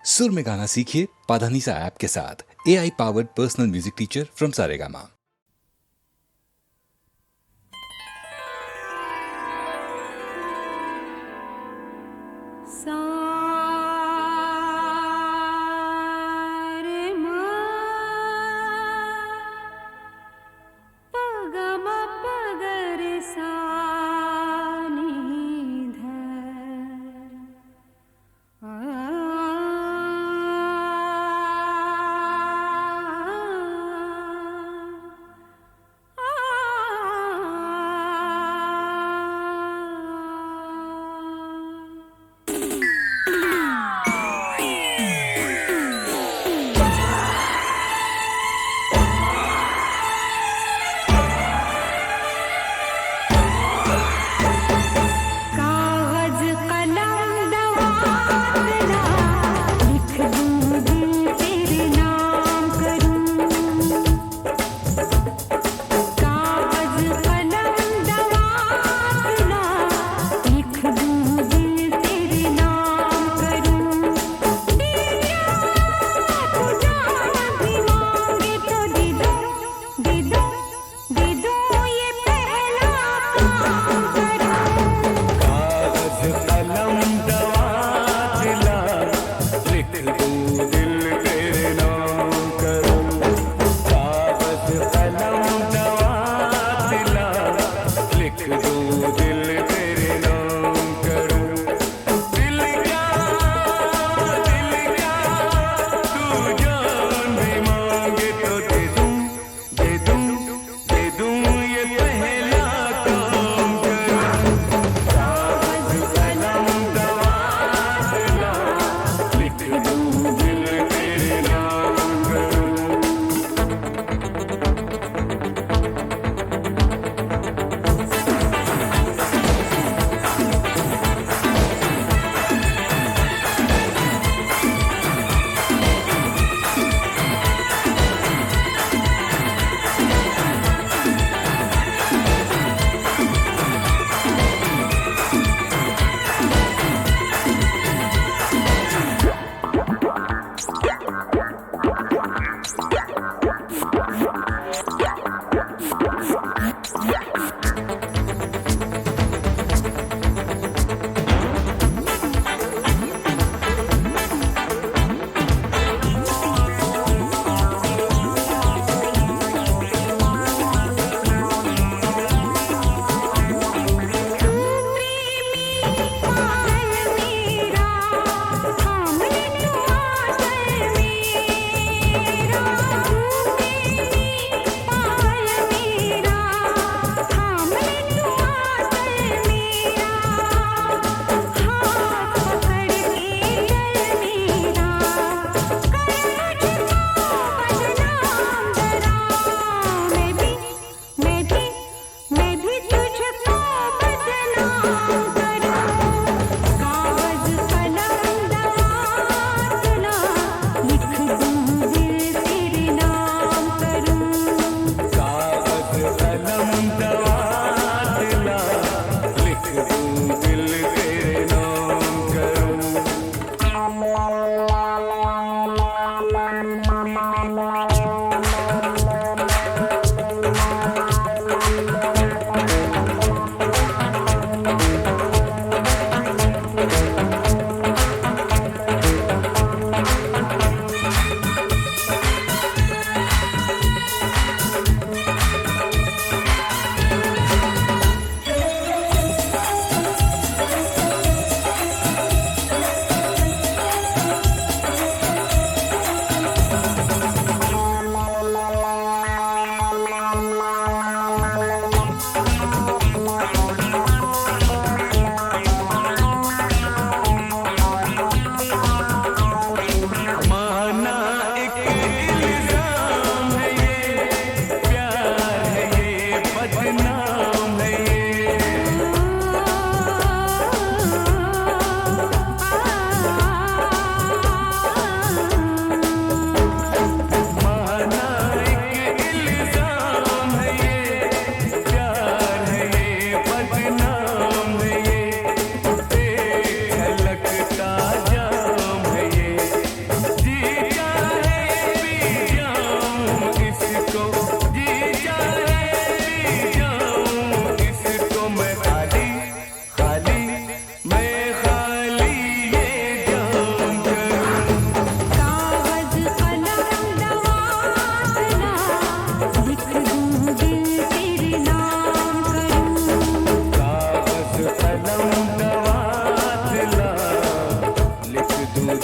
सुर में गाना सीखिए पाधानीसा ऐप के साथ। AI powered personal music teacher from Saregama.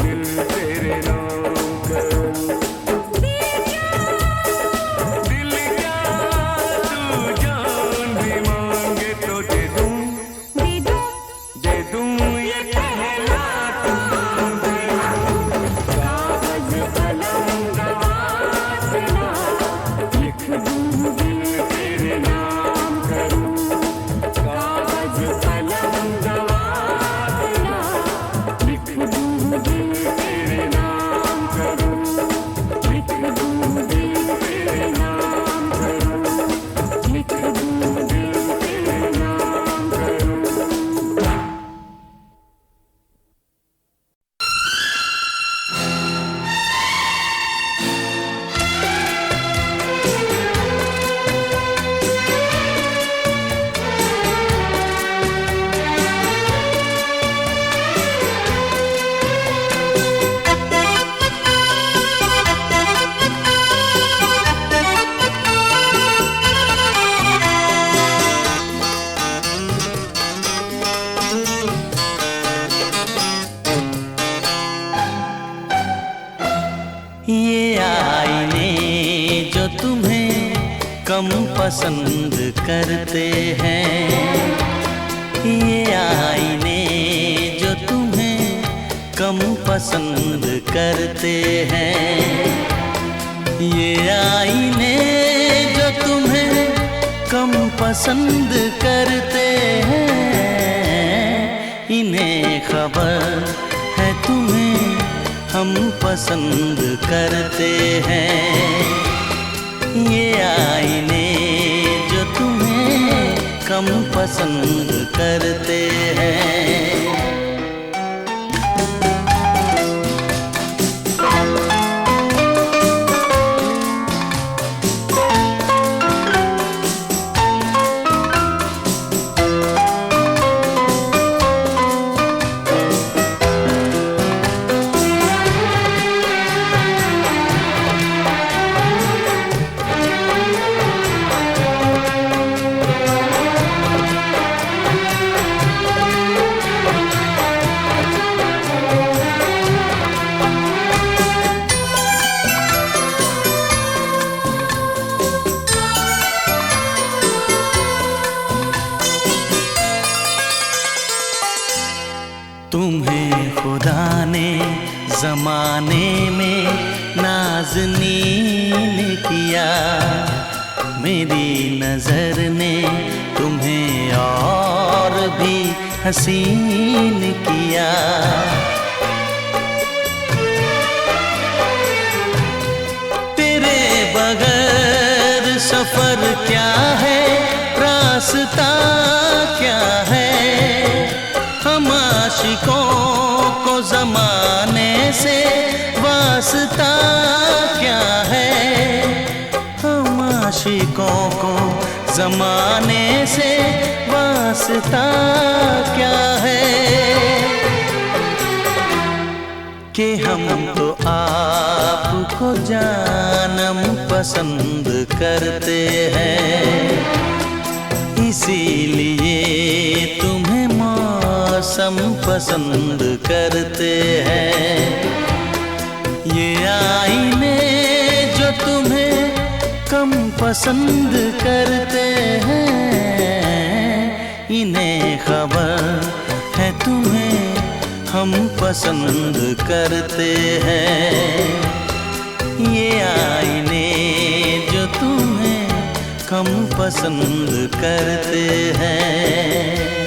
दिल तेरे नाम करूं। दिल क्या तू जान भी मांगे तो दे दूं ये कहना तुम दे दूं। कागज कलम गवासना लिख दूं दिल तेरे नाम करूं। कागज कलम गवासना लिख दूं दिल तेरे नाम करूं। लिख दूं दिल तेरे नाम करूं। लिख दूं दिल तेरे नाम करूं। ये आईने जो तुम्हें कम पसंद करते हैं, ये आईने जो तुम्हें कम पसंद करते हैं, ये आईने जो तुम्हें कम पसंद करते हैं, इन्हें खबर है तुम्हें हम पसंद करते हैं। ये आईने जो तुम्हें कम पसंद करते हैं। तुम्हें खुदा ने ज़माने में नाज़नीन किया, मेरी नज़र ने तुम्हें और भी हसीन किया। तेरे बगैर सफ़र क्या है, रास्ता क्या है, हम आशिकों को ज़माने से वास्ता क्या है, हम आशिकों को ज़माने से वास्ता क्या है, कि हम तो आपको जानम पसंद करते हैं, इसीलिए तुम्हें मौसम पसंद करते हैं। ये आईने जो तुम्हें कम पसंद करते हैं, इन्हें खबर है तुम्हें हम पसंद करते हैं। ये आईने जो तुम्हें कम पसंद करते हैं।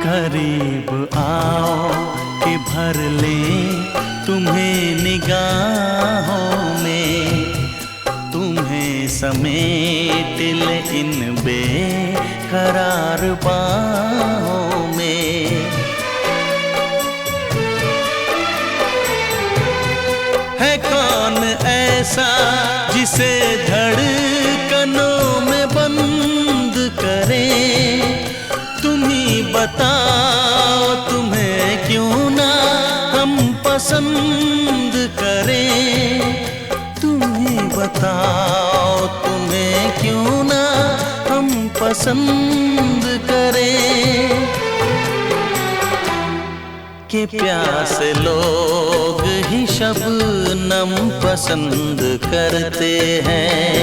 करीब आओ कि भर ले तुम्हें निगाहों में, तुम्हें समेट ले इन बेकरार बाहों में। ऐसा जिसे धड़कनों में बंद करें। तुम ही बताओ तुम्हें क्यों ना हम पसंद करें। तुम ही बताओ तुम्हें क्यों ना हम पसंद करें। कि प्यासे लोग ही शबनम पसंद करते हैं।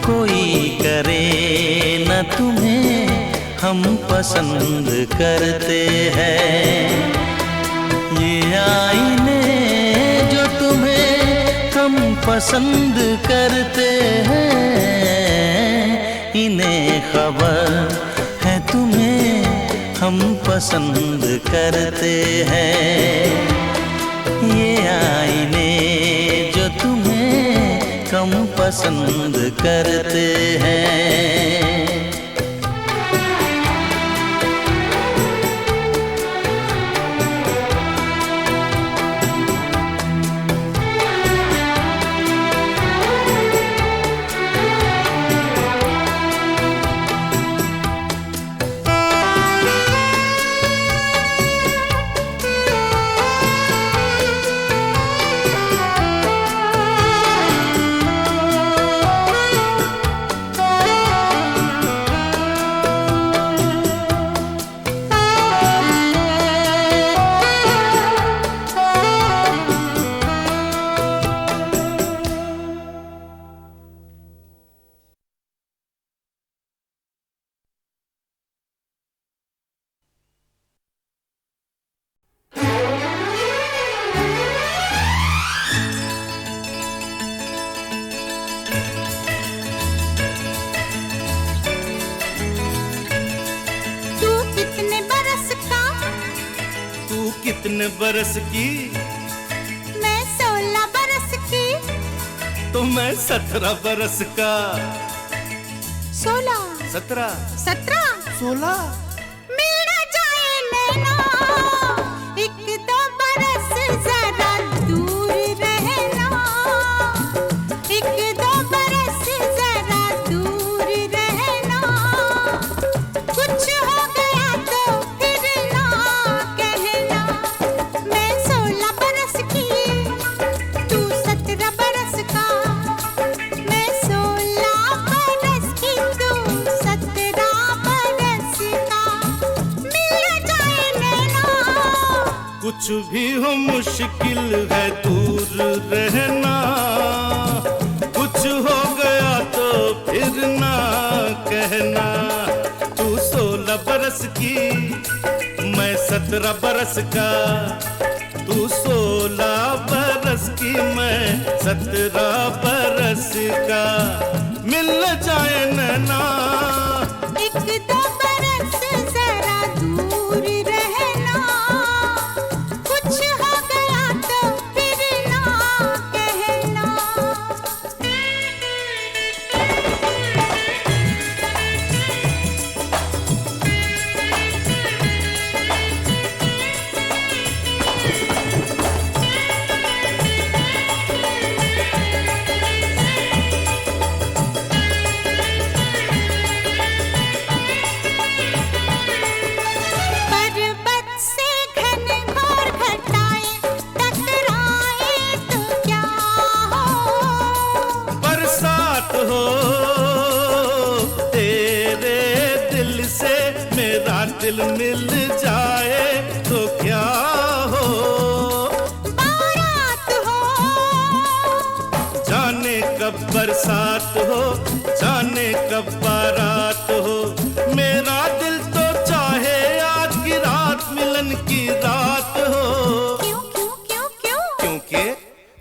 कोई करे न तुम्हें हम पसंद करते हैं। ये आईने जो तुम्हें कम पसंद करते हैं, इन्हें खबर है तुम्हें हम पसंद करते हैं। ये आईने जो तुम्हें कम पसंद करते हैं। कितने बरस की? मैं 16 बरस की। तो मैं 17 बरस का। 16 17 17 16 मिल जाए नैना, एक दो बरस जरा दूर रहना। एक दो बरस जरा दूर रहना। कुछ हो गया तो फिर ना कहना। मैं 16 बरस की, तू 17 बरस का। मैं 16 बरस की, तू 17 बरस का। मिल जाए नैना। कुछ भी हो मुश्किल है दूर रहना। कुछ हो गया तो फिर ना कहना। तू 16 बरस की, मैं 17 बरस का। तू 16 बरस की, मैं 17 बरस का। मिल जाए नैना। एक दो बरस जरा दूर रहना। कुछ हो गया तो फिर ना कहना। पर्वत से घनघोर घटाएं टकराए तो क्या हो। बरसात हो तेरे दिल से, मेरा दिल मिल जाए तो क्या हो। बारात हो जाने कब बरसात हो, जाने कब बारात हो। मेरा दिल तो चाहे आज की रात मिलन की रात हो। क्यों क्यों क्यों क्यों? क्योंकि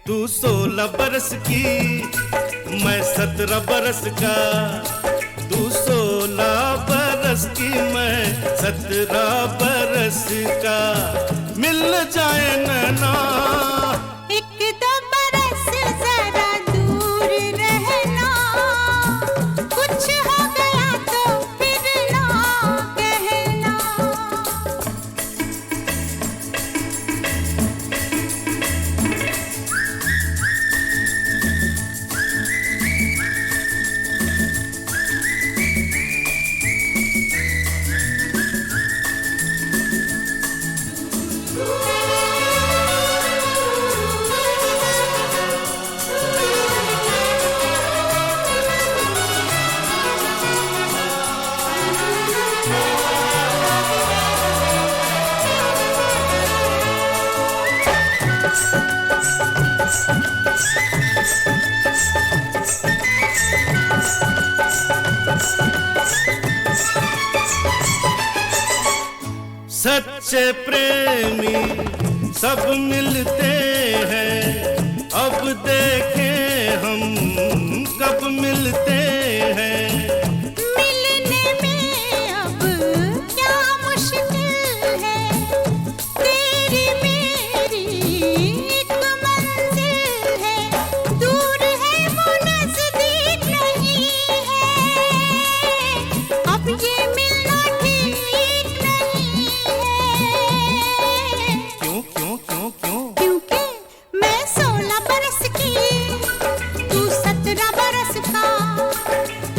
तू 16 बरस की, मैं 17 बरस का। तू 16 बरस की, मैं 17 बरस का। मिल जाए नैना। एक दो बरस जरा दूर रहना। कुछ हो गया तो फिर ना कहना। सच्चे प्रेमी सब मिलते हैं, अब देखें हम कब मिलते हैं। मिलने में अब क्या मुश्किल है, तेरी मेरी एक मंजिल है, दूर है वो नजदीक नहीं है, अब ये मिलना ठीक नहीं है। क्यों क्यों क्यों क्यों? क्योंकि मैं 16 बरस की, तू 17 बरस का।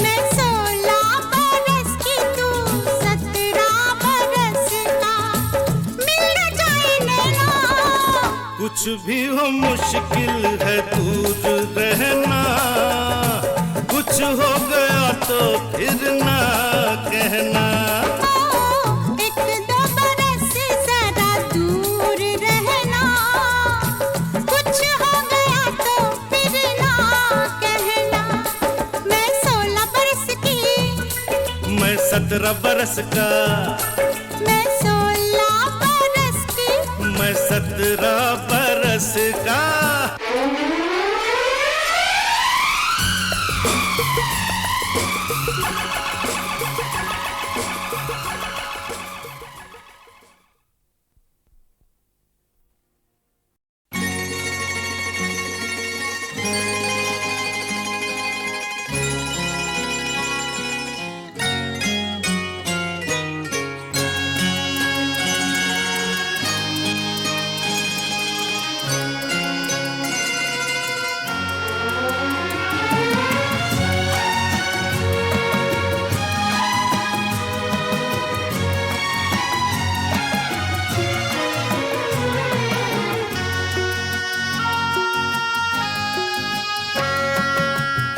मैं 16 बरस की, तू 17 बरस का। मिल न जाए नैना, कुछ भी हो मुश्किल है दूर रहना, कुछ हो गया तो फिर ना कहना। एक दो बरस जरा दूर रहना, कुछ हो गया तो फिर ना कहना। मैं 16 बरस की, मैं 17 बरस का, मैं 16 बरस की। मैं 17 बरस का।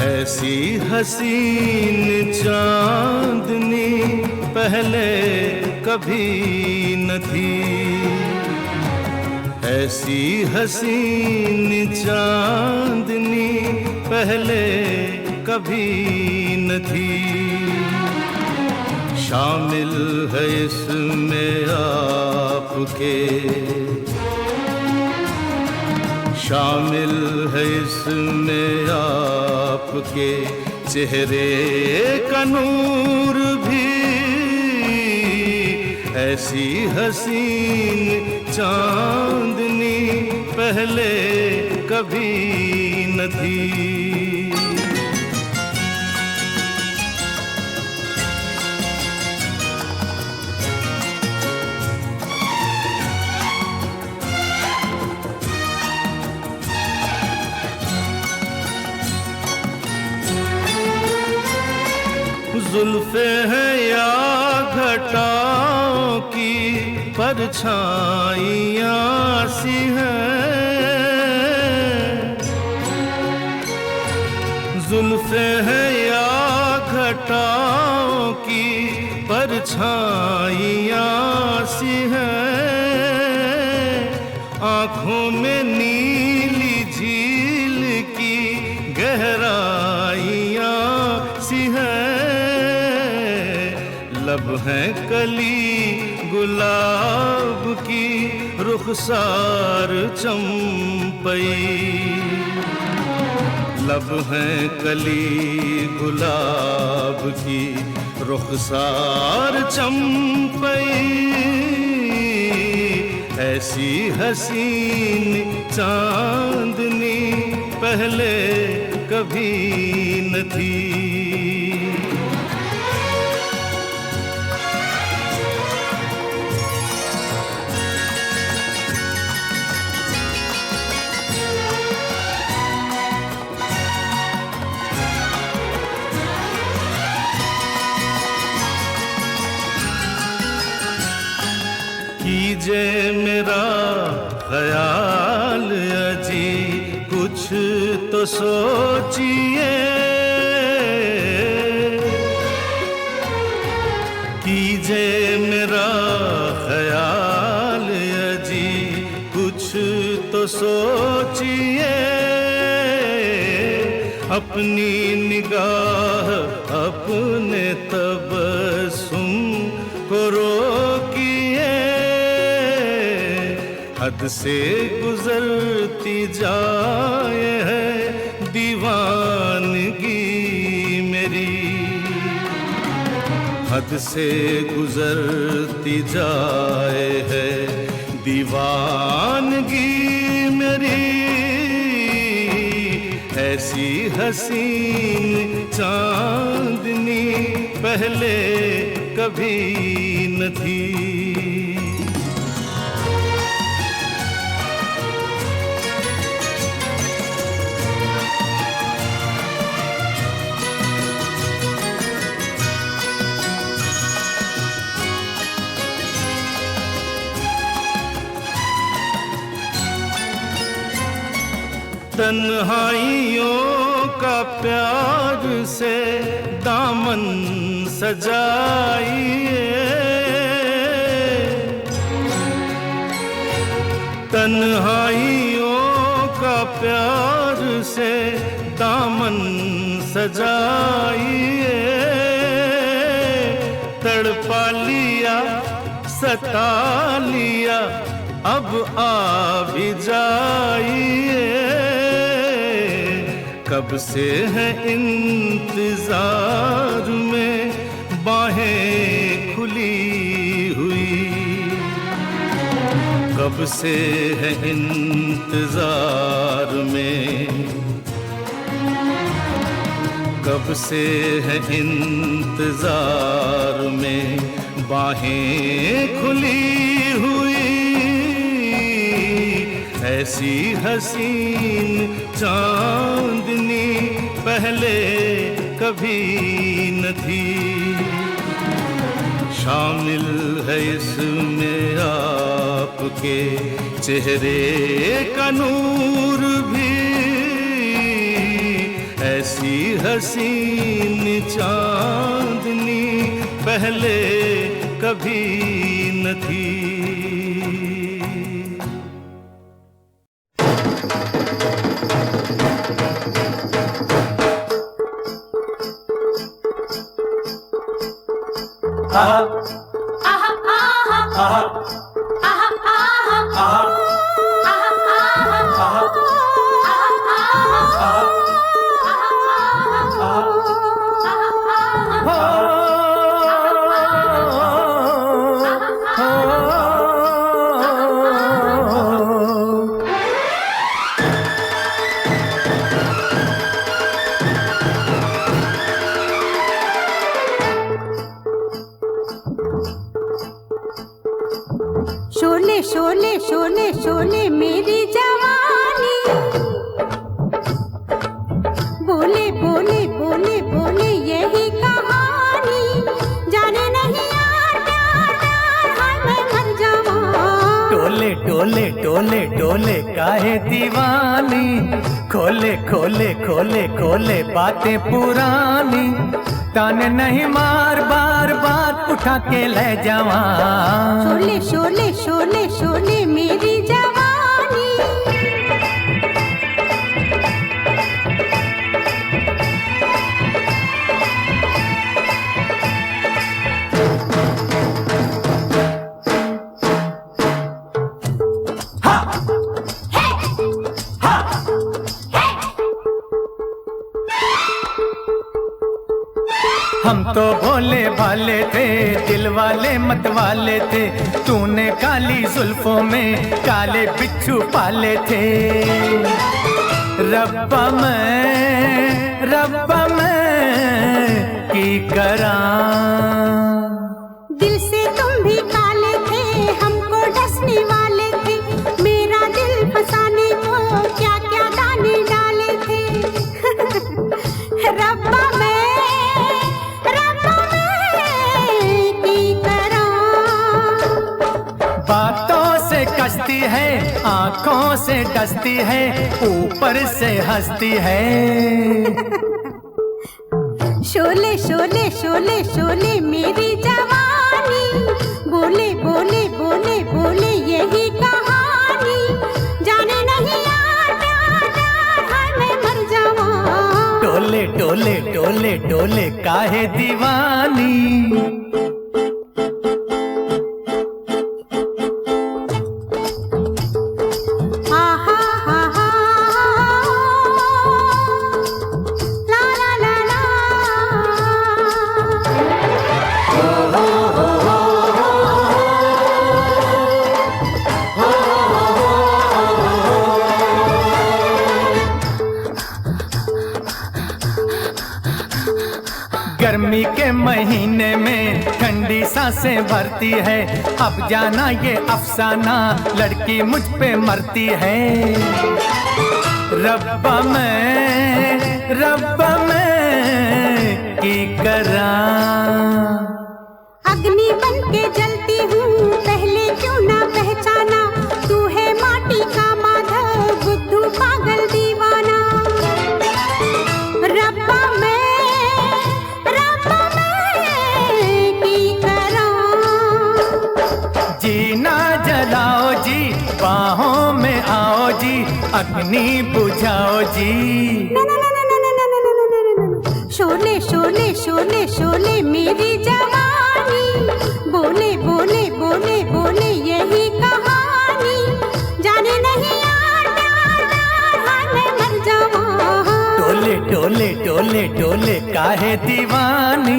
ऐसी हसीन चांदनी पहले कभी न थी, ऐसी हसीन चांदनी पहले कभी न थी। शामिल है इसमें आपके, शामिल है इसमें आपके चेहरे का नूर भी। ऐसी हसीन चांदनी पहले कभी न थी। जुल्फे हैं या घटाओं की परछाइयाँ सी हैं, जुल्फे हैं या घटाओं की परछाइयाँ सी हैं। आँखों में नीली झील की गहराइयाँ सी हैं। लब हैं कली गुलाब की रुखसार चंपई, लब हैं कली गुलाब की रुखसार चंपई। ऐसी हसीन चांदनी पहले कभी न थी। कीजे मेरा ख्याल अजी कुछ तो सोचिए, कीजे मेरा ख्याल अजी कुछ तो सोचिए। अपनी निगाह अपने तबस्सुम को रोकिए, हद से गुजरती जाए है दीवानगी मेरी, हद से गुजरती जाए है दीवानगी मेरी। ऐसी हसीन चांदनी पहले कभी न थी। तन्हाइयों का प्यार से दामन सजाइए, तन्हाइयों का प्यार से दामन सजाइए। तड़पा लिया सता लिया अब आ भी जाइए, कब से है इंतजार में बाहें खुली हुई, कब से है इंतजार में, कब से है इंतजार में बाहें खुली हुई। ऐसी हसीन चांदनी पहले कभी न थी। शामिल है इसमें आपके चेहरे का नूर भी, ऐसी हसीन चांदनी पहले कभी न थी। शोले शोले शोले शोले मेरी जवानी, बोले बोले बोले बोले यही कहानी। जाने नहीं यार प्यार प्यार हाय मैं मर जावा। टोले टोले टोले टोले काहे दीवानी, खोले खोले खोले खोले बातें पुरानी। ताने नहीं मार बार बार उठा के ले जावा। शोले शोले शोले शोले मेरी जवानी। हम तो भोले भाले थे, दिल वाले मत वाले थे। तूने काली जुल्फों में काले बिच्छू पाले थे। रब्बा मैं की करा। दिल से तुम भी काले थे, हमको डसने वाले थे। मेरा दिल फसाने को क्या क्या दाने डाले थे। रब्बा मैं की करा। बातों से कसती है, आंखों से डसती है, ऊपर से हंसती है। शोले शोले शोले शोले मेरी जवानी। बोले बोले बोले बोले यही कहानी। जाने नहीं यार प्यार प्यार हाय मैं मर जावा। डोले काहे दीवानी। आहा हा हा ला ला ला ला। गर्मी के महीने में ठंडी सांसें भरती है, अब जाना ये अफसाना लड़की मुझ पे मरती है। रब्बा मैं की करा। अग्नि बन के जलती हूँ पहले क्यों ना पहचाना, तू है माटी का माधव बुद्धू पागल दीवाना। रब्बा मैं की करा। जीना जलाओ जी, बाहों में आओ जी, अग्नि बुझाओ जी। ना ना ना ना ना ना ना ना ना ना ना। शोले शोले शोले शोले मेरी जवानी, बोले बोले बोले बोले यही कहानी। जाने नहीं यार प्यार प्यार हाय मैं मर जाऊं। डोले डोले डोले डोले काहे दीवानी।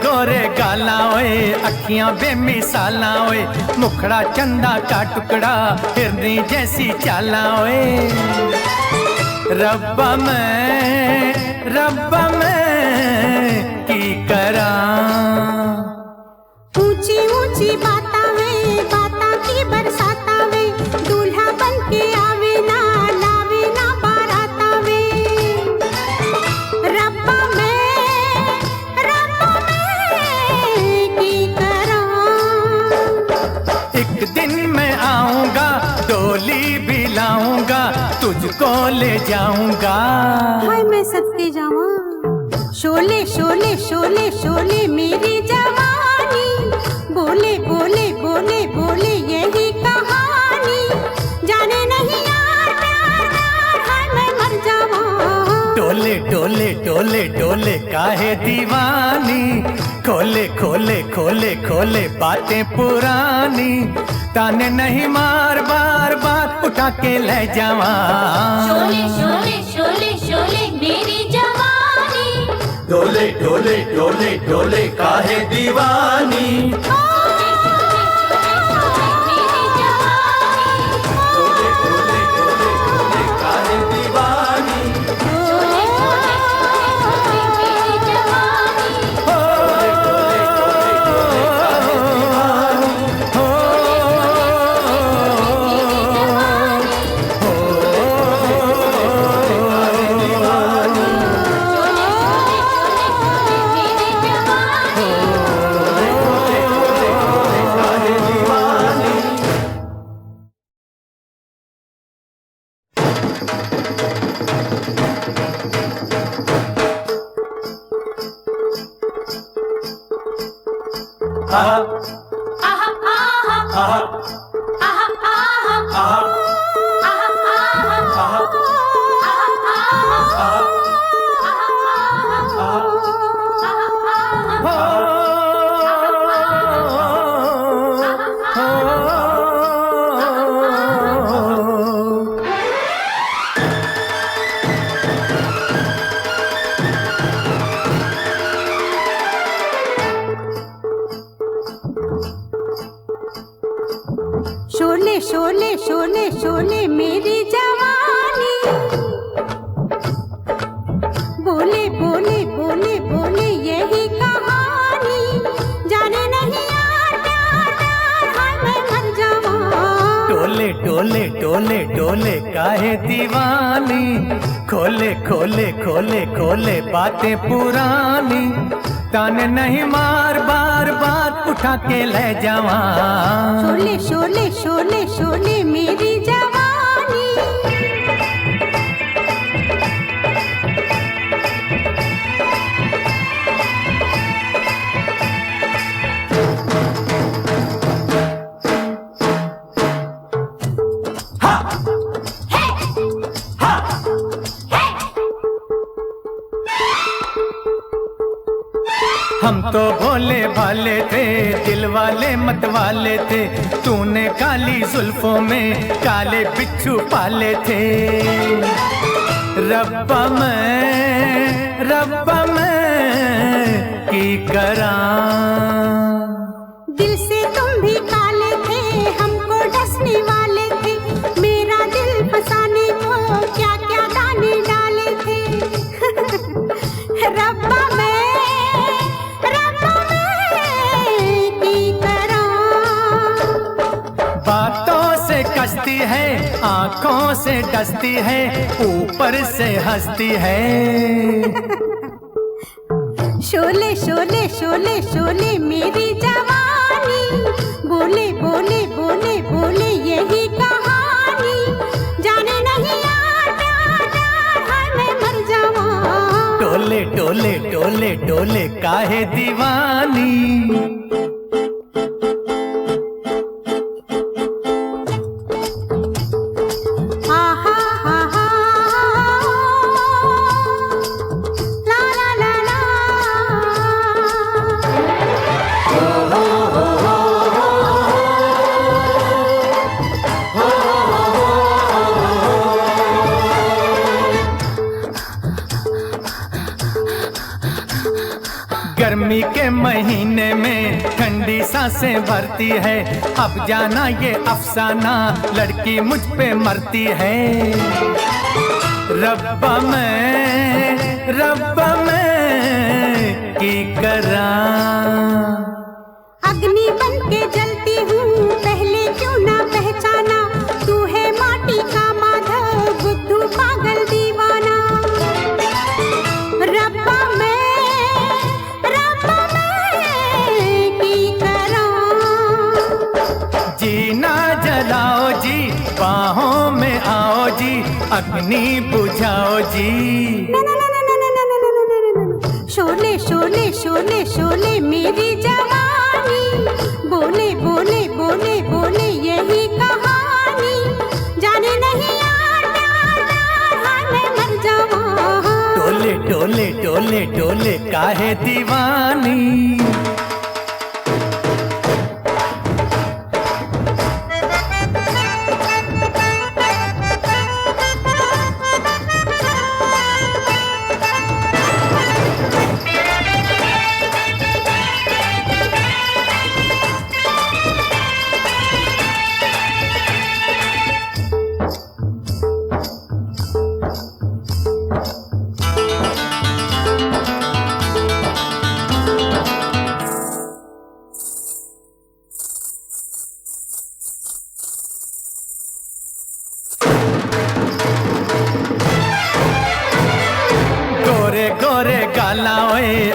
गोरे गाला ओए, अखियां बेमिसाला ओए, मुखड़ा चंदा का टुकड़ा, हिरनी जैसी चाला ओए। रब्बा मैं की करा। ऊंची ऊंची बाता वे बाता की बरसाता वे, दूल्हा बन के आवे ना लावे ना बाराता वे। रब्बा मैं की करा। एक दिन मैं आऊंगा, डोली भी लाऊंगा, तुझको ले जाऊंगा। हाय मैं सत्ते जावा। शोले शोले शोले शोले मेरी जवानी, बोले बोले बोले बोले यही कहानी। जाने नहीं यार प्यार प्यार हाय मैं मर जावा। डोले डोले डोले डोले काहे दीवानी। खोले खोले खोले खोले बातें पुरानी, ताने नहीं मार बार बार उठा के ले जावा। शोले शोले शोले शोले मेरी जवानी। डोले डोले डोले डोले काहे दीवानी। शोले शोले शोले मेरी जवानी। डोले डोले डोले डोले काहे दीवानी। शोले शोले शोले मेरी जवानी। डोले डोले डोले डोले काहे दीवानी। आहा आहा आहा आहा आहा शोले शोले शोले शोले मेरी जवानी, बोले बोले बोले बोले यही कहानी। जाने नहीं डोले काहे दीवानी, खोले खोले खोले खोले बातें पुरानी, ताने नहीं मार बार बार उठा के ले जावा। शोले शोले शोले शोले मेरी जवानी। हम तो भोले भाले थे, दिल वाले मत वाले थे, तूने काली जुल्फों में काले बिच्छू पाले थे। रब्बा मैं की करा। दिल से तुम भी काले थे, हमको डसने वाले थे, मेरा दिल फसाने को क्या क्या दाने डाले थे। रब्बा मैं की करा। बातों से कसती है, आंखों से डसती है, ऊपर से हंसती है। शोले शोले शोले शोले मेरी जवानी, बोले बोले बोले बोले यही कहानी, जाने नहीं यार प्यार प्यार हाय मैं मर जावा। डोले डोले डोले डोले काहे दीवानी। आहा हा हा ला ला ला ला। गर्मी के महीने में ठंडी सांसें भरती है, अब जाना ये अफसाना लड़की मुझ पे मरती है। रब्बा मैं की करा। अग्नि बन के जलती हूँ, पहले क्यों ना पहचाना, तू है माटी का माधव बुद्धू पागल दीवाना। रब्बा मैं की करा। जीना जलाओ जी, बाहों में आओ जी, अग्नि बुझाओ जी। शोले शोले शोले शोले मेरी जवानी, बोले बोले बोले बोले यही कहानी, जाने नहीं यार प्यार प्यार हाय मैं मर जावा। डोले डोले डोले डोले काहे दीवानी।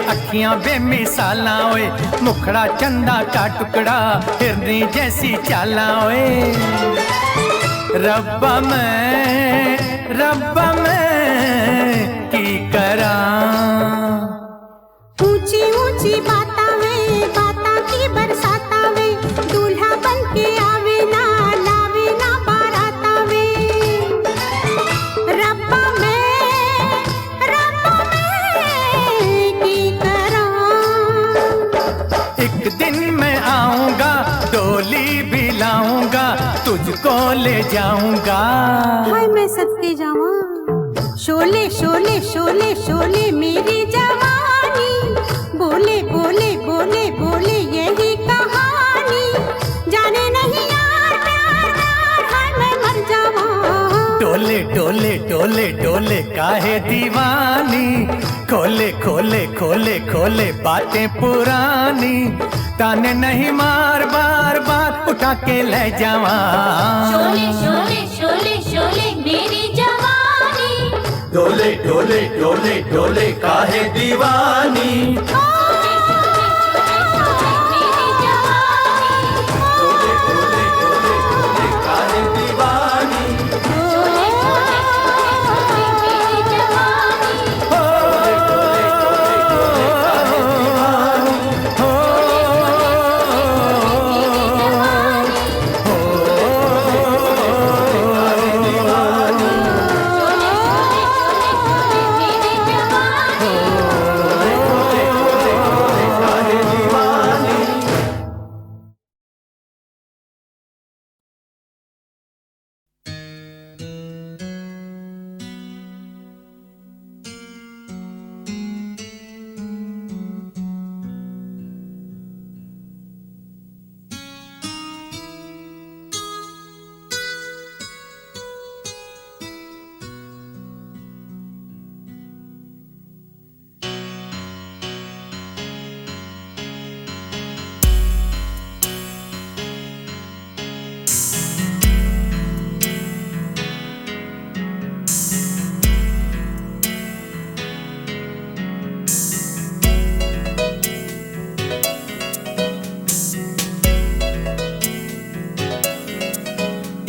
अखियां बेमिसाला ओए, मुखड़ा चंदा का टुकड़ा, हिरनी जैसी चाला ओए। रब्बा मैं की करा। ऊंची ऊंची बाता की बरसाता वे, दूल्हा बन के आवे ना लावे ना बाराता वे। रब्बा मैं की करा। एक दिन मैं आऊंगा, डोली भी लाऊंगा, तुझको ले जाऊंगा। हाय मैं सदके जावा। शोले शोले शोले शोले मेरी जवानी, बोले बोले बोले बोले यही कहानी, जाने नहीं यार प्यार प्यार हाय मैं मर जावा। डोले डोले डोले डोले काहे दीवानी खोले खोले खोले खोले बातें पुरानी ताने नहीं मार बार बार उठा के ले जावा शोले शोले शोले शोले मेरी जवानी डोले डोले डोले डोले काहे दीवानी शोले शोले शोले मेरी जवानी डोले डोले डोले डोले काहे दीवानी शोले शोले शोले मेरी जवानी शोले शोले शोले मेरी जवानी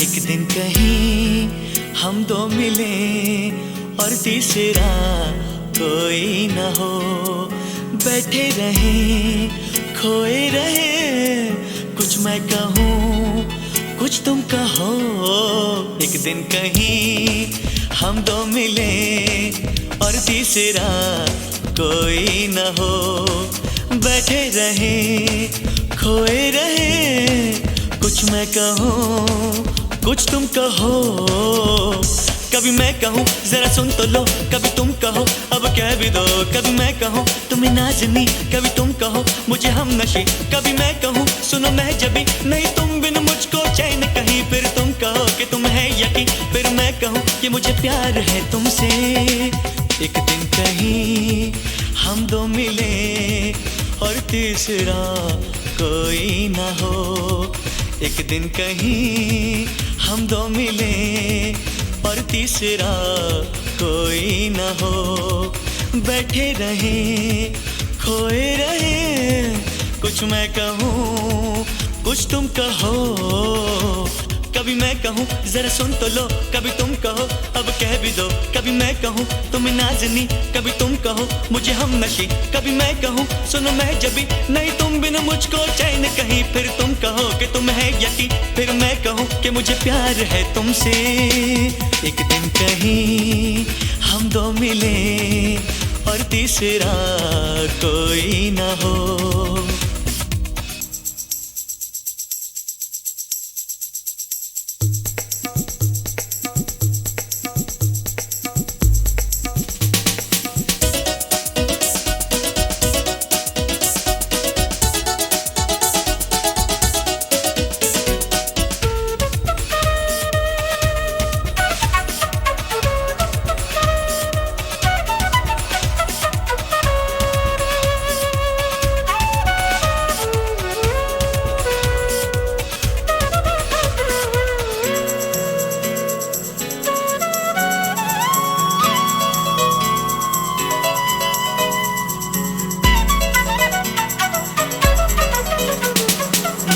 एक दिन कहीं हम दो मिले और तीसरा कोई न हो बैठे रहे खोए रहे कुछ मैं कहूँ कुछ तुम कहो एक दिन कहीं हम दो मिले और तीसरा कोई न हो बैठे रहे खोए रहे कुछ मैं कहूँ कुछ तुम कहो कभी मैं कहूँ जरा सुन तो लो कभी तुम कहो अब कह भी दो कभी मैं कहूँ तुम्हें नाज़नी कभी तुम कहो मुझे हम नशी कभी मैं कहूँ सुनो मैं जबी नहीं तुम बिन मुझको चैन कहीं फिर तुम कहो कि तुम है यकीन फिर मैं कहूँ कि मुझे प्यार है तुमसे एक दिन कहीं हम दो मिले और तीसरा कोई ना हो एक दिन कहीं हम दो मिले और तीसरा कोई न हो बैठे रहे खोए रहे कुछ मैं कहूँ कुछ तुम कहो कभी मैं कहूँ जरा सुन तो लो कभी तुम कहो अब कह भी दो कभी मैं कहूँ तुम्हें नाज़नी कभी तुम कहो मुझे हम नशी कभी मैं कहूँ सुनो मैं जबी नहीं तुम बिन मुझको चैन कहीं फिर तुम कहो कि तुम है यकीन फिर मैं कहूँ कि मुझे प्यार है तुमसे एक दिन कहीं हम दो मिले और तीसरा कोई ना हो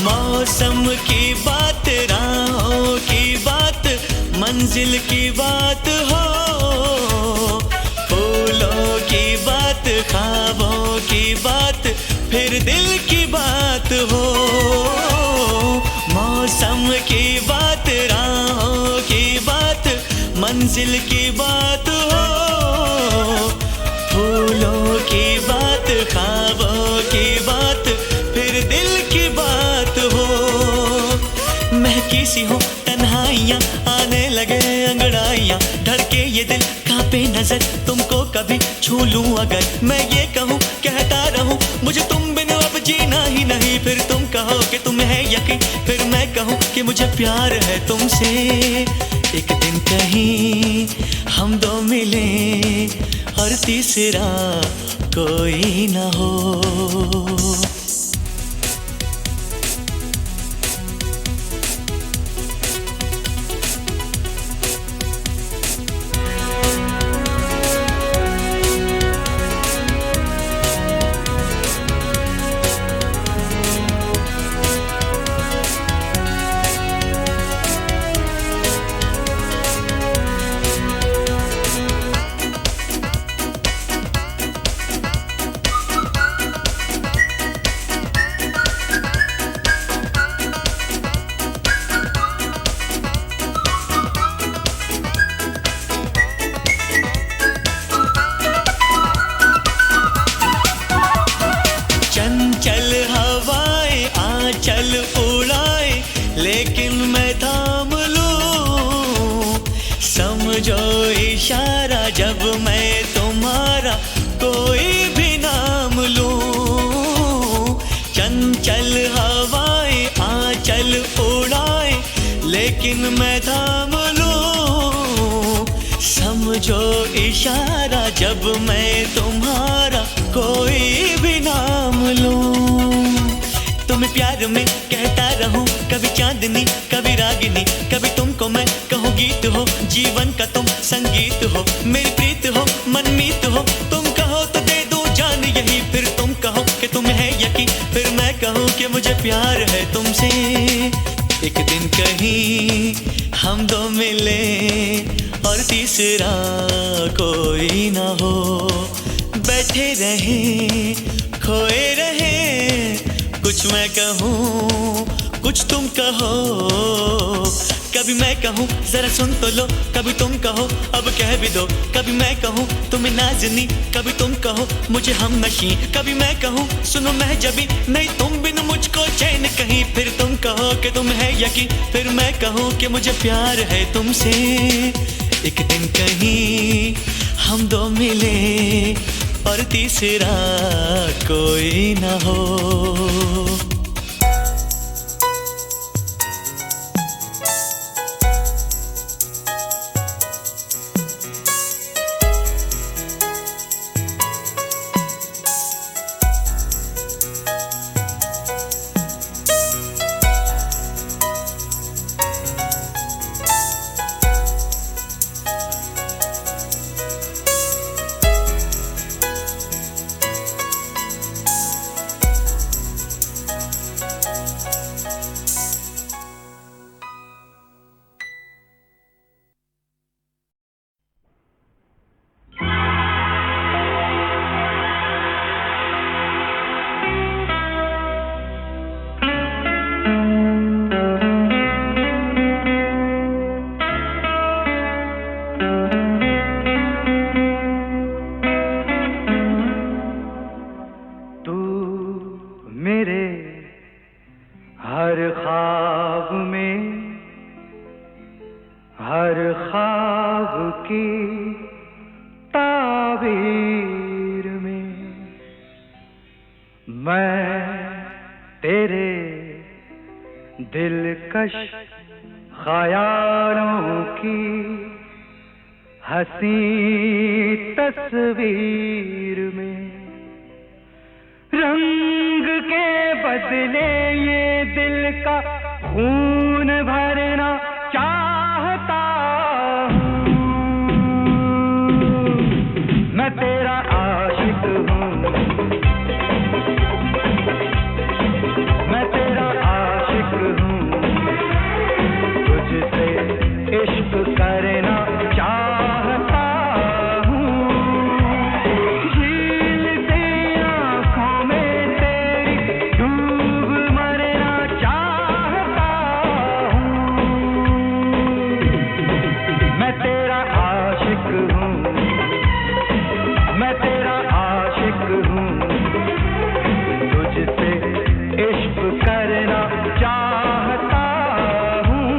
मौसम की बात राहों की बात मंजिल की बात हो फूलों की बात ख्वाबों की बात फिर दिल की बात हो मौसम की बात राहों की बात मंजिल की बात हो फूलों की बात ख्वाबों की बात फिर दिल की बात हो महकी सी हो तन्हाइयाँ आने लगे अंगड़ाइयाँ धड़के ये दिल कांपे नजर तुमको कभी छू लूं अगर मैं ये कहूँ कहता रहूं मुझे तुम बिन अब जीना ही नहीं फिर तुम कहो कहो कि तुम्हें है यकीन, फिर मैं कहूँ कि मुझे प्यार है तुमसे। एक दिन कहीं हम दो मिले और तीसरा कोई ना हो। लेकिन मैं थाम लूं, समझो इशारा जब मैं तुम्हारा कोई भी नाम लूं। चंचल हवाएं आंचल उड़ाए लेकिन मैं थाम लूं, समझो इशारा जब मैं तुम्हारा कोई भी नाम लूं। तुम्हें प्यार में कहता रहूं, कभी चांदनी कभी रागिनी, कभी तुमको मैं कहूँ गीत हो, जीवन का तुम संगीत हो, मेरी प्रीत हो मनमीत हो। तुम कहो तो दे दूं जान यही, फिर तुम कहो कि तुम्हें है यकीन, फिर मैं कहूँ कि मुझे प्यार है तुमसे। एक दिन कहीं हम दो मिले और तीसरा कोई ना हो, बैठे रहे खोए रहे, कुछ मैं कहूँ कुछ तुम कहो। कभी मैं कहूँ जरा सुन तो लो, कभी तुम कहो अब कह भी दो, कभी मैं कहूँ तुम्हें नाज़नी, कभी तुम कहो मुझे हम नशी, कभी मैं कहूँ सुनो मैं जबी, नहीं तुम बिन मुझको चैन कहीं, फिर तुम कहो कि तुम है यकीन, फिर मैं कहूँ कि मुझे प्यार है तुमसे। एक दिन कहीं हम दो मिले और तीसरा कोई ना हो। ख्यालों की हंसी तस्वीर में रंग के बदले ये दिल का खून भरना चाहता हूँ। मैं तेरा आशिक हूँ, मैं तेरा आशिक हूँ, तुझसे इश्क करना चाहता हूँ। झील से आँखों में तेरी डूब मरना चाहता हूँ। मैं तेरा आशिक हूँ, मैं तेरा आशिक हूँ, तुझसे इश्क करना चाहता हूँ।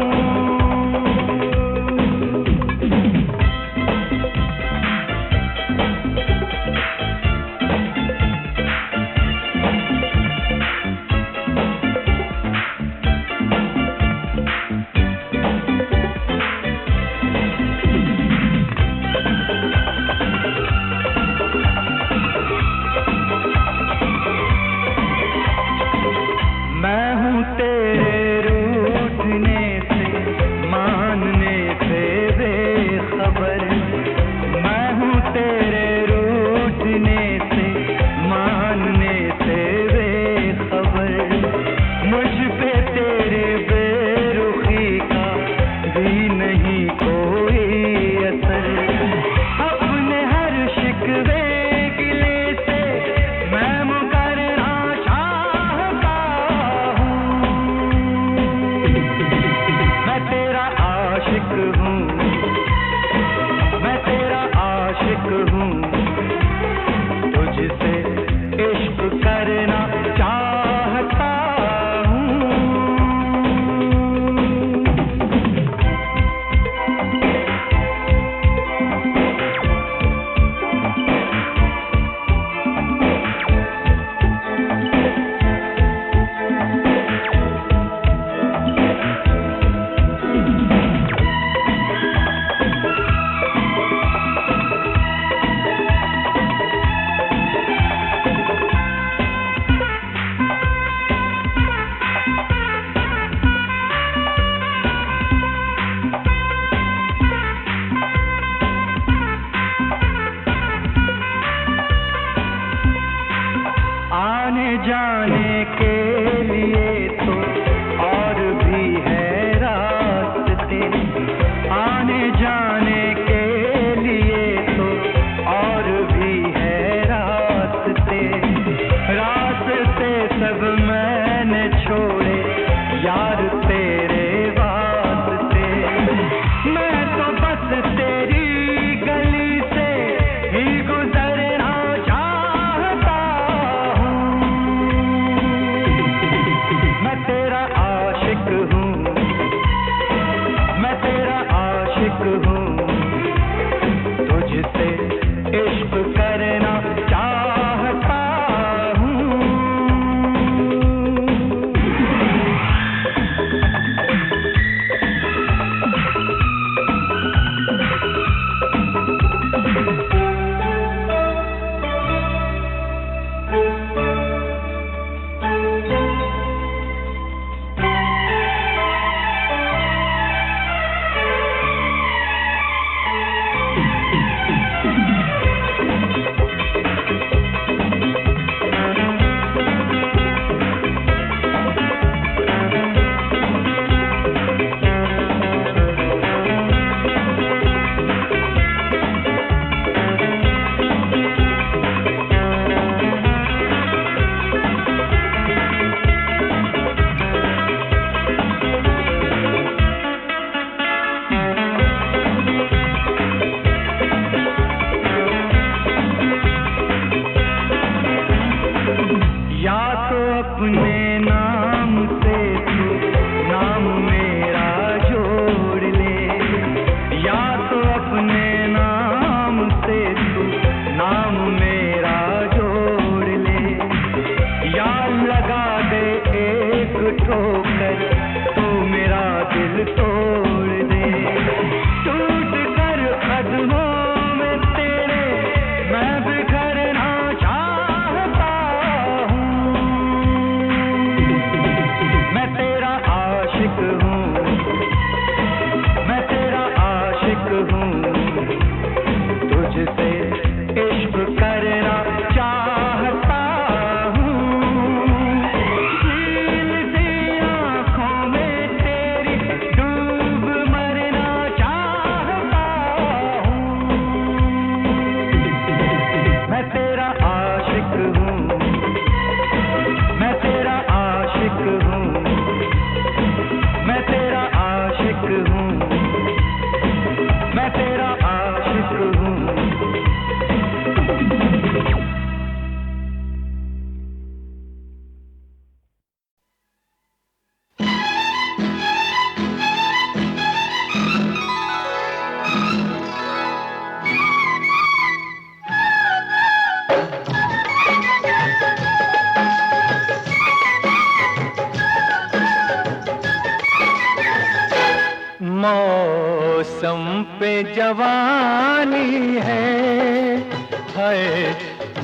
जवानी है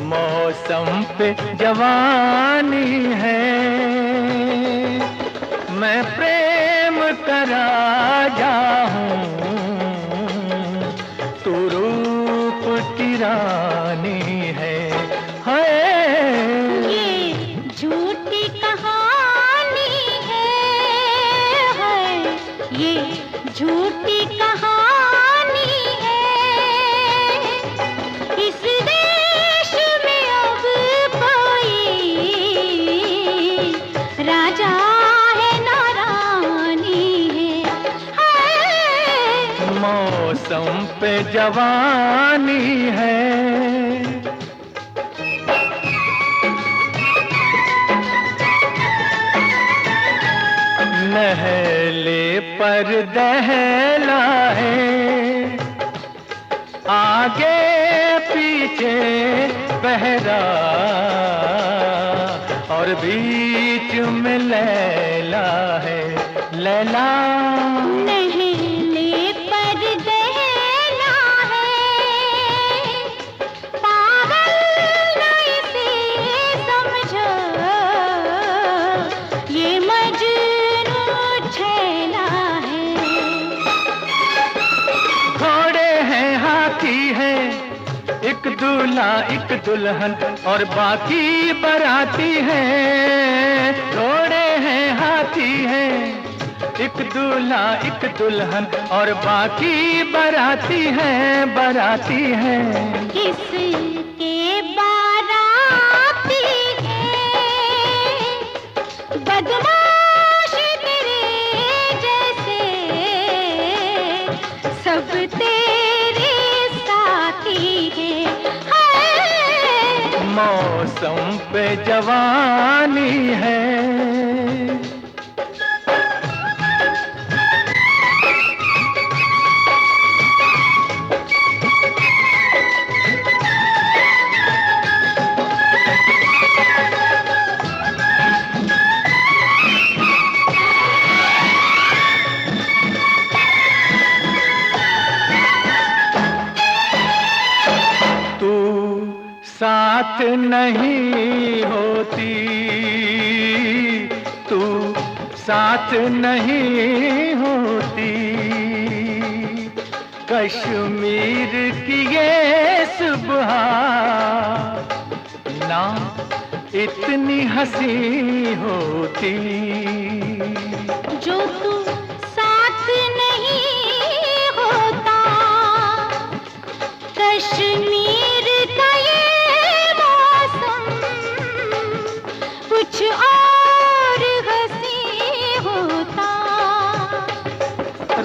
मौसम पे जवानी है। मैं प्रेम का राजा हूँ, तू रूप की रानी है। ये झूठी कहानी है, ये झूठी कहानी है। इस देश में अब कोई राजा है ना रानी है। मौसम पे जवानी है। नहले पर दहला है, आगे पीछे बहरा और बीच में लैला है। लैला नहले पर दहला है, पागल नहीं से समझो, ये मजनू छैला है। घोड़े हैं हाथी है, एक दूल्हा एक दुल्हन और बाकी बाराती हैं। घोड़े हैं हाथी है, एक दूल्हा एक दुल्हन और बाकी बाराती हैं, बाराती हैं। किसके बाराती है, बदमाश तेरे जैसे, सब तेरे साथी है। मौसम पे जवानी है। साथ नहीं होती, तू साथ नहीं होती। कश्मीर की ये सुबह ना इतनी हंसी होती। जो तू साथ नहीं होता, कश्मीर का ये मौसम कुछ और हंसी होता।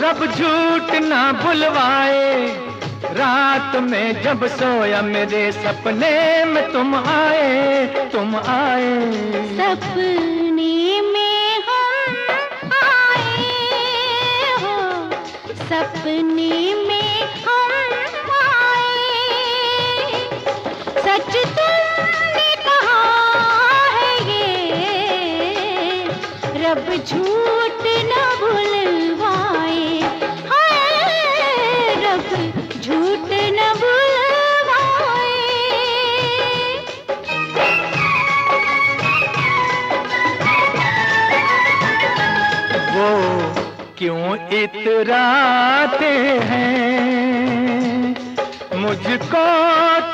रब झूठ ना बुलवाए, रात में जब सोया मेरे सपने में तुम आए, तुम आए। सपने में हम आए हो, सपने में हम आए। सच तुमने कहा है ये, रब झूठ न बुलवाए। हाय, रब झूठ न बुलवाए। वो क्यों इतराते हैं, मुझको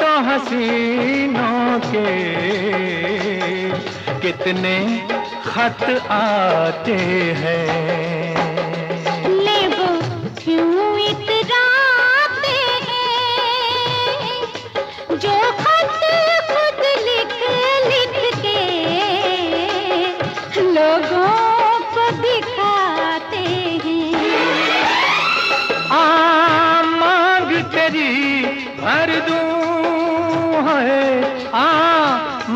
तो हसीनों के कितने खत आते हैं। ले वो क्यों इतराते हैं, जो खत खुद लिख लिख के लोगों को दिखाते हैं। मांग तेरी भर दूं है,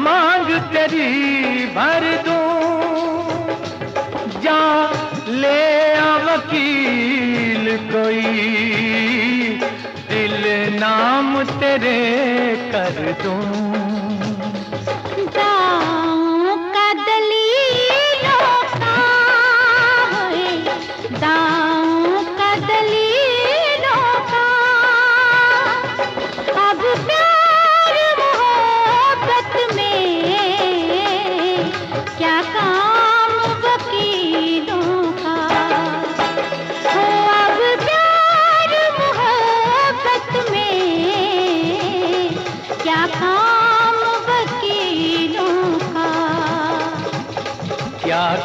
मांग तेरी भर दूं। जा ले आ वकील कोई, दिल नाम तेरे कर दूं। दांव का दलीलों का है, दांव का दलीलों का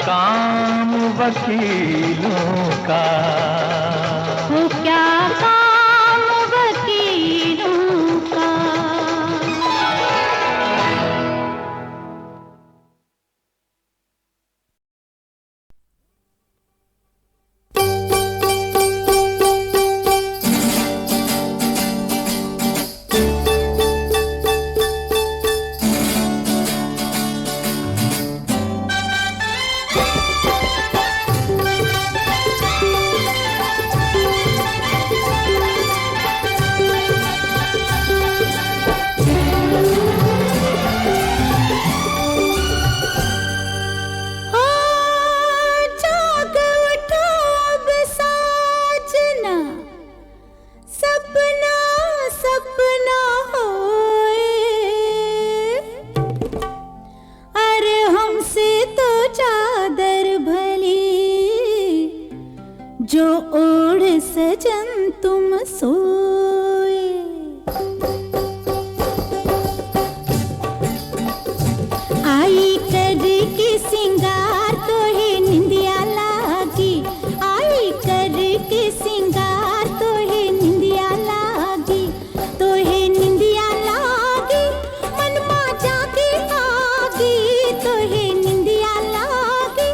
काम वकीलों का, वो क्या काम वकीलों का। जो ओढ़ सजन तुम सोए, आई कर के सिंगार तो है निंदिया लागी, आई कर के सिंगार तो है निंदिया लागी, तो है निंदिया लागी, मन मा जाके आगी, तो है निंदिया लागी,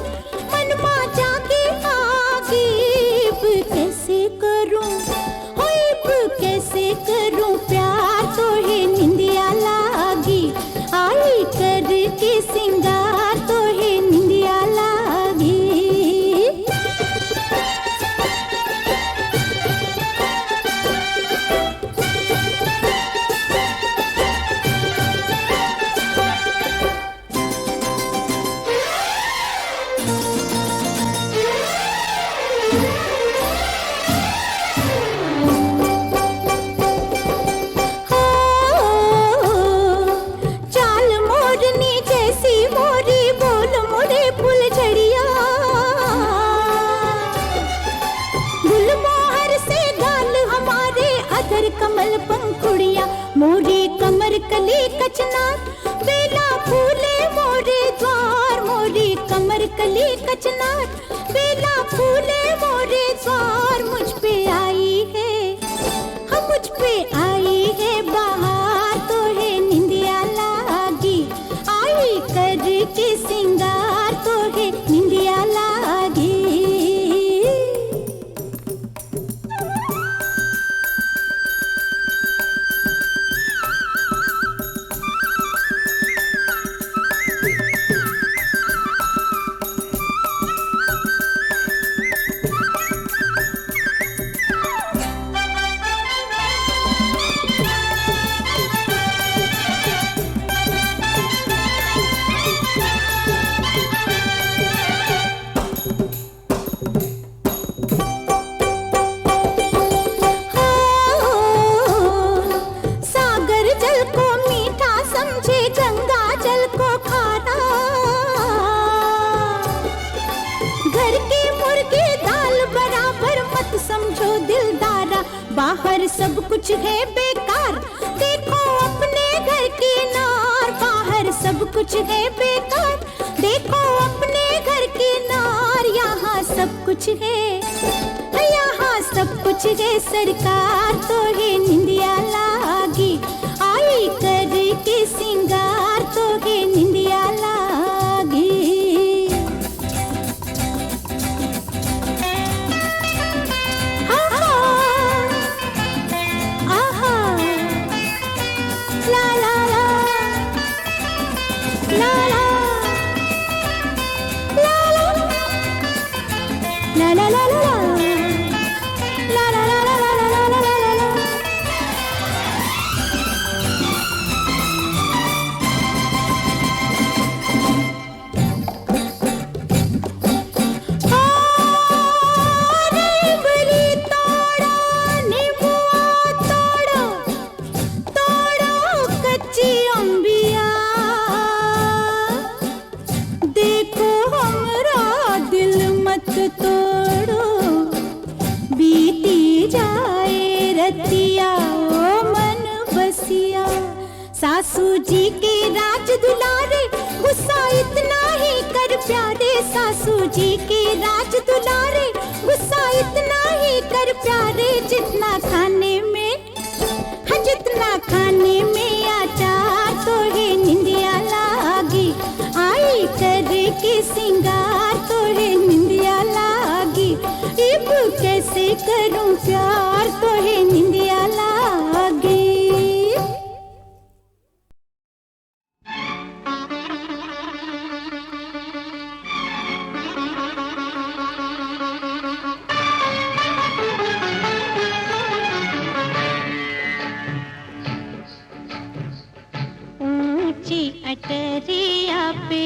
मन मा जाके आगी। कैसे करूं, कैसे करूं प्यार तो है निंदिया लागी, आई कर के सिंगार तो है निंदिया लागी। कमल पंखुड़िया मोरी कमर कली कचनार, बेला फूले मोरे द्वार, मोरी कमर कली कचनार, बेला फूले मोरे द्वार। मुझ पे आई है, हम मुझ पे आई है बहार तो है निंदिया लागी, आई कर के सिंगार तो है निंदिया लागी। समझो दिलदारा, बाहर सब कुछ है बेकार, देखो अपने घर की नार, बाहर सब कुछ है बेकार, देखो अपने घर की नार। यहाँ सब कुछ है, यहाँ सब कुछ है सरकार तो है निंदिया लागी, आई कर के सिंगार तो है निंदिया लागी। सासू जी के राज दुलारे, गुस्सा इतना ही कर प्यारे सासू जी के राज दुलारे, गुस्सा इतना ही कर प्यारे जितना खाने में, हाँ जितना खाने में अचार तोहे निंदिया लागी, आई करके सिंगार तोहे निंदिया लागी, इब कैसे करूं प्यार तोहे निंदिया लागी। ऊंची अटरिया पे,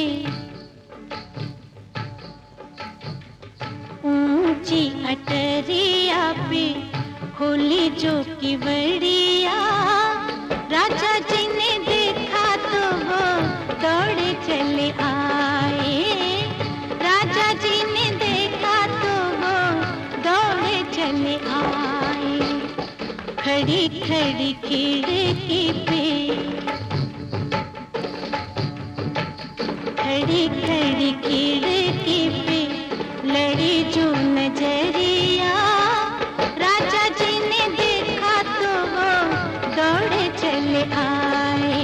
ऊंची अटरिया पे खोली जो की बड़िया, राजा जी ने देखा तो वो दौड़े चले आए, राजा जी ने देखा तो वो दौड़े चले आए। खड़ी खड़ी खिड़की पे, खड़ी खड़ी खिड़की पे लड़ी जो नजरिया, राजा जी ने देखा तो वो दौड़े चले आए,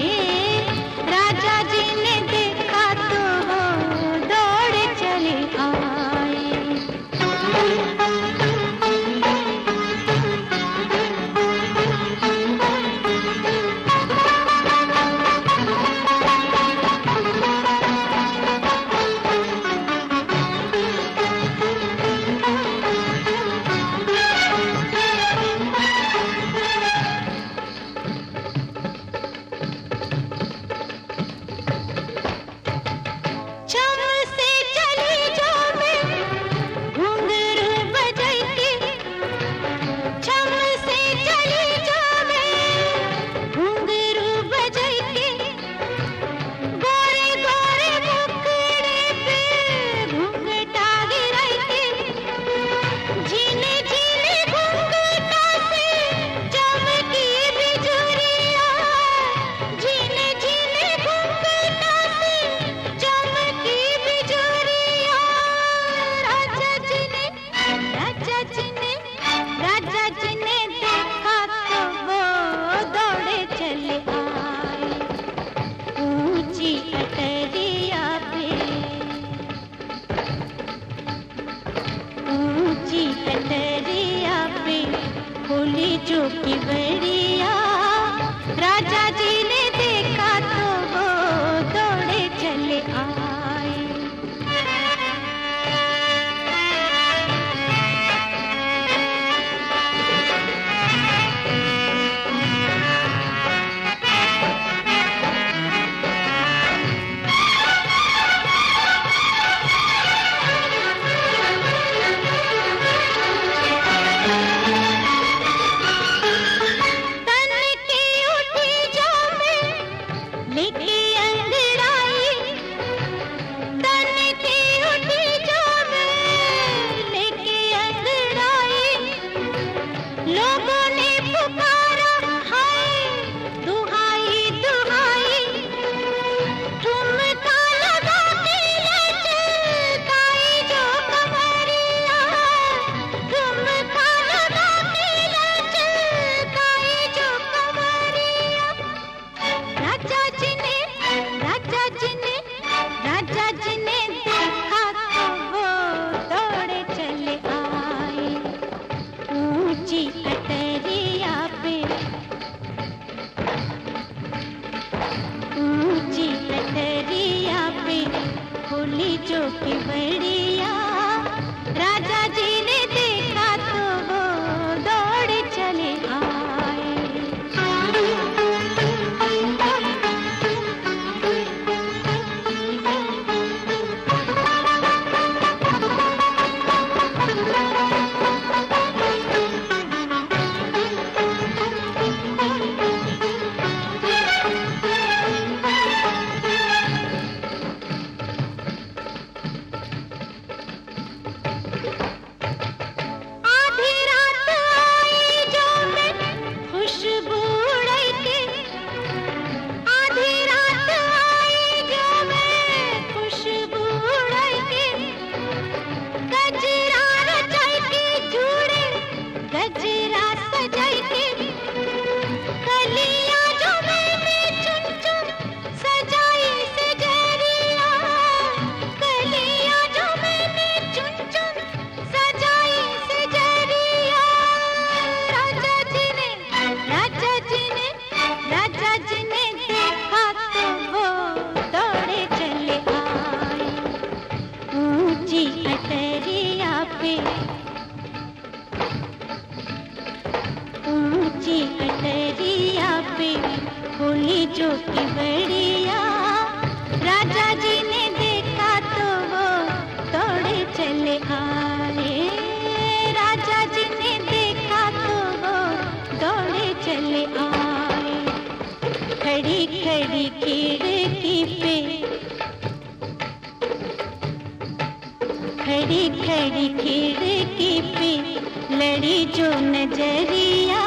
राजा जी ने देखा तो वो दौड़े चले आए। जो की बढ़िया। राजा जी ने देखा तो वो दौड़े चले आए। राजा जी ने देखा तो वो दौड़े चले आए। खड़ी खड़ी खिड़की पे, खड़ी खड़ी खिड़की पे लड़ी जो नजरिया।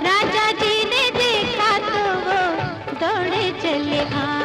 राजा जी ने देखा तो वो दौड़े चले आए।